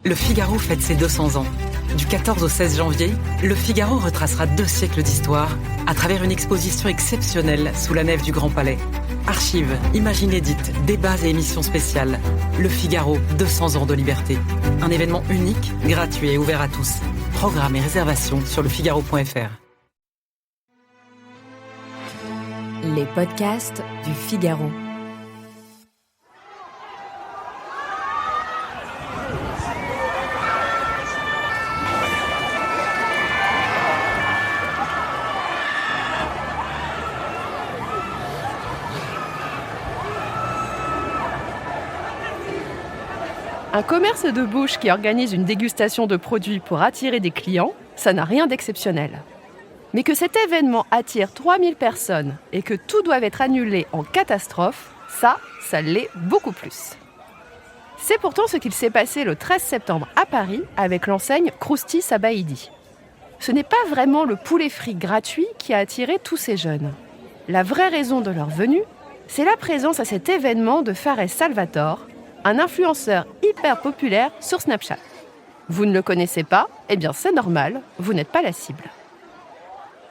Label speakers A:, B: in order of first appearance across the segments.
A: Le Figaro fête ses 200 ans. Du 14 au 16 janvier, Le Figaro retracera 2 siècles d'histoire à travers une exposition exceptionnelle sous la nef du Grand Palais. Archives, images inédites, débats et émissions spéciales. Le Figaro, 200 ans de liberté. Un événement unique, gratuit et ouvert à tous. Programmes et réservations sur lefigaro.fr.
B: Les podcasts du Figaro.
C: Un commerce de bouche qui organise une dégustation de produits pour attirer des clients, ça n'a rien d'exceptionnel. Mais que cet événement attire 3000 personnes et que tout doit être annulé en catastrophe, ça l'est beaucoup plus. C'est pourtant ce qu'il s'est passé le 13 septembre à Paris avec l'enseigne Krusty Sabaïdi. Ce n'est pas vraiment le poulet frit gratuit qui a attiré tous ces jeunes. La vraie raison de leur venue, c'est la présence à cet événement de Fares Salvatore, un influenceur hyper populaire sur Snapchat. Vous ne le connaissez pas ? Eh bien c'est normal, vous n'êtes pas la cible.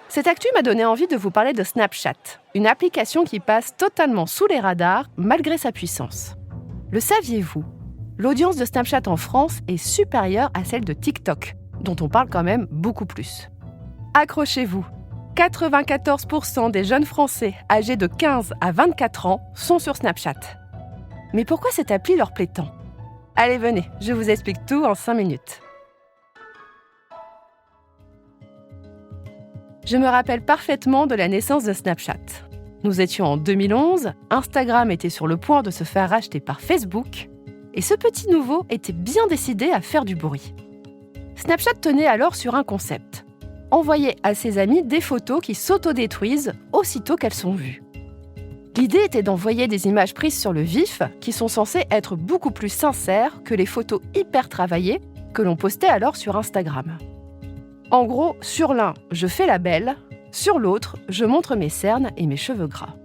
C: Cette actu m'a donné envie de vous parler de Snapchat, une application qui passe totalement sous les radars malgré sa puissance. Le saviez-vous ? L'audience de Snapchat en France est supérieure à celle de TikTok, dont on parle quand même beaucoup plus. Accrochez-vous, 94% des jeunes Français âgés de 15 à 24 ans sont sur Snapchat. Mais pourquoi cette appli leur plaît tant ? Allez, venez, je vous explique tout en 5 minutes. Je me rappelle parfaitement de la naissance de Snapchat. Nous étions en 2011, Instagram était sur le point de se faire racheter par Facebook, et ce petit nouveau était bien décidé à faire du bruit. Snapchat tenait alors sur un concept. Envoyer à ses amis des photos qui s'autodétruisent aussitôt qu'elles sont vues. L'idée était d'envoyer des images prises sur le vif qui sont censées être beaucoup plus sincères que les photos hyper travaillées que l'on postait alors sur Instagram. En gros, sur l'un, je fais la belle, sur l'autre, je montre mes cernes et mes cheveux gras.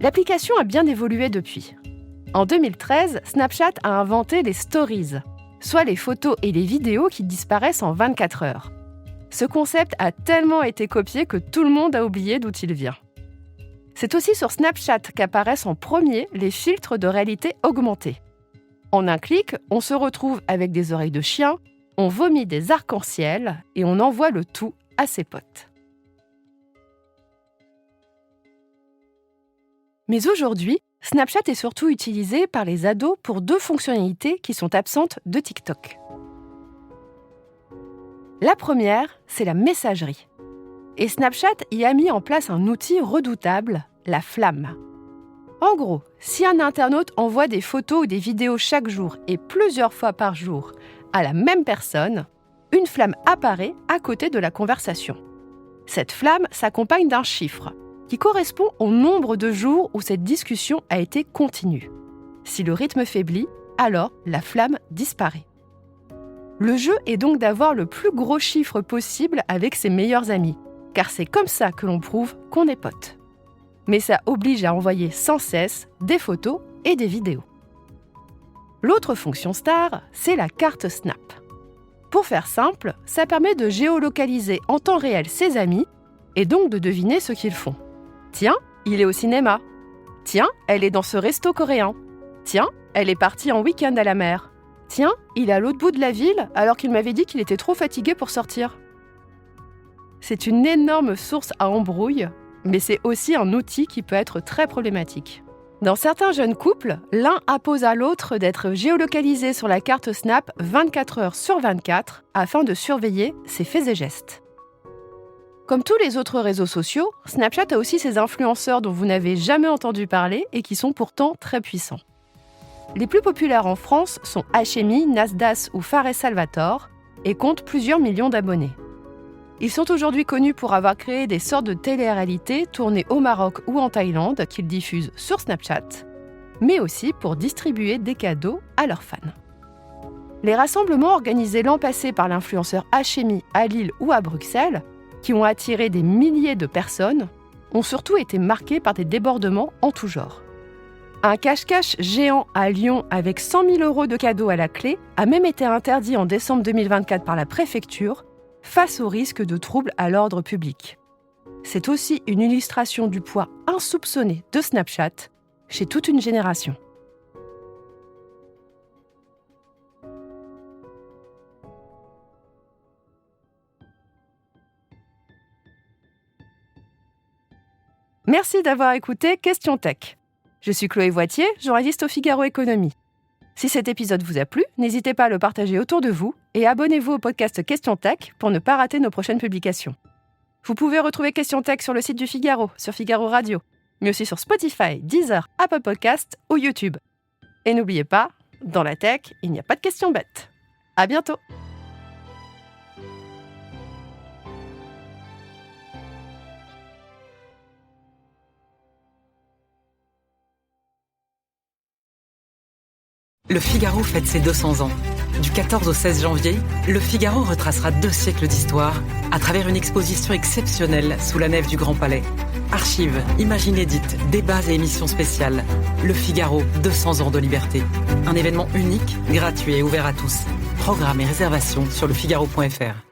C: L'application a bien évolué depuis. En 2013, Snapchat a inventé les stories, soit les photos et les vidéos qui disparaissent en 24 heures. Ce concept a tellement été copié que tout le monde a oublié d'où il vient. C'est aussi sur Snapchat qu'apparaissent en premier les filtres de réalité augmentée. En un clic, on se retrouve avec des oreilles de chien, on vomit des arcs-en-ciel et on envoie le tout à ses potes. Mais aujourd'hui, Snapchat est surtout utilisé par les ados pour 2 fonctionnalités qui sont absentes de TikTok. La première, c'est la messagerie. Et Snapchat y a mis en place un outil redoutable, la flamme. En gros, si un internaute envoie des photos ou des vidéos chaque jour et plusieurs fois par jour à la même personne, une flamme apparaît à côté de la conversation. Cette flamme s'accompagne d'un chiffre qui correspond au nombre de jours où cette discussion a été continue. Si le rythme faiblit, alors la flamme disparaît. Le jeu est donc d'avoir le plus gros chiffre possible avec ses meilleurs amis, car c'est comme ça que l'on prouve qu'on est potes. Mais ça oblige à envoyer sans cesse des photos et des vidéos. L'autre fonction star, c'est la carte Snap. Pour faire simple, ça permet de géolocaliser en temps réel ses amis et donc de deviner ce qu'ils font. Tiens, il est au cinéma. Tiens, elle est dans ce resto coréen. Tiens, elle est partie en week-end à la mer. Tiens, il est à l'autre bout de la ville alors qu'il m'avait dit qu'il était trop fatigué pour sortir. C'est une énorme source à embrouille, mais c'est aussi un outil qui peut être très problématique. Dans certains jeunes couples, l'un impose à l'autre d'être géolocalisé sur la carte Snap 24 heures sur 24 afin de surveiller ses faits et gestes. Comme tous les autres réseaux sociaux, Snapchat a aussi ses influenceurs dont vous n'avez jamais entendu parler et qui sont pourtant très puissants. Les plus populaires en France sont Hachemi, Nasdaq ou Fares Salvatore et comptent plusieurs millions d'abonnés. Ils sont aujourd'hui connus pour avoir créé des sortes de télé-réalités tournées au Maroc ou en Thaïlande qu'ils diffusent sur Snapchat, mais aussi pour distribuer des cadeaux à leurs fans. Les rassemblements organisés l'an passé par l'influenceur Hachemi à Lille ou à Bruxelles, qui ont attiré des milliers de personnes, ont surtout été marqués par des débordements en tout genre. Un cache-cache géant à Lyon avec 100 000 € de cadeaux à la clé a même été interdit en décembre 2024 par la préfecture face au risque de troubles à l'ordre public. C'est aussi une illustration du poids insoupçonné de Snapchat chez toute une génération. Merci d'avoir écouté Question Tech. Je suis Chloé Voitier, journaliste au Figaro Économie. Si cet épisode vous a plu, n'hésitez pas à le partager autour de vous et abonnez-vous au podcast Question Tech pour ne pas rater nos prochaines publications. Vous pouvez retrouver Question Tech sur le site du Figaro, sur Figaro Radio, mais aussi sur Spotify, Deezer, Apple Podcasts ou YouTube. Et n'oubliez pas, dans la tech, il n'y a pas de questions bêtes. À bientôt!
A: Le Figaro fête ses 200 ans. Du 14 au 16 janvier, Le Figaro retracera 2 siècles d'histoire à travers une exposition exceptionnelle sous la nef du Grand Palais. Archives, images inédites, débats et émissions spéciales. Le Figaro, 200 ans de liberté. Un événement unique, gratuit et ouvert à tous. Programme et réservation sur lefigaro.fr.